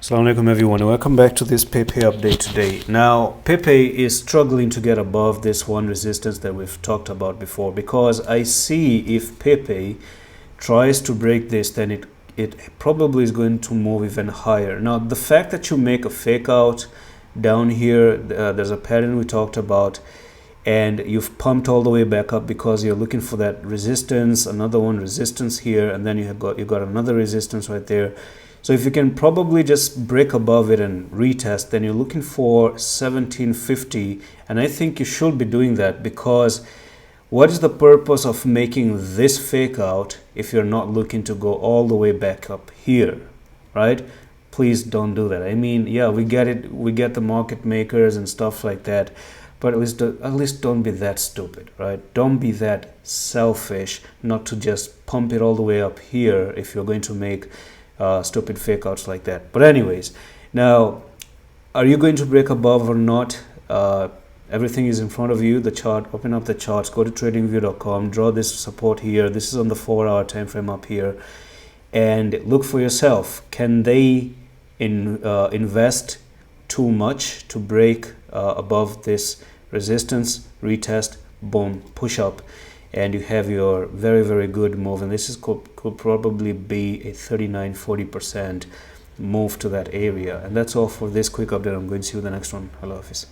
Assalamu alaikum everyone, welcome back to this Pepe update today. Now Pepe is struggling to get above this one resistance that we've talked about before, because I see if Pepe tries to break this, then it probably is going to move even higher. Now the fact that you make a fake out down here, there's a pattern we talked about, and you've pumped all the way back up because you're looking for that resistance, another one resistance here, and then you got another resistance right there. So if you can probably just break above it and retest, then you're looking for 1750, and I think you should be doing that, because what is the purpose of making this fake out if you're not looking to go all the way back up here, right? Please don't do that. I mean, yeah, we get it, we get the market makers and stuff like that, but at least don't be that stupid, right? Don't be that selfish not to just pump it all the way up here if you're going to make stupid fake outs like that. But anyways, now are you going to break above or not? Everything is in front of you. The chart, open up the charts, go to tradingview.com, draw this support here. This is on the 4-hour time frame up here, and look for yourself. Can they invest too much to break above this resistance? Retest, boom, push up, and you have your very good move. And this is could probably be a 39-40% move to that area. And that's all for this quick update. I'm going to see you in the next one. Allah Hafiz.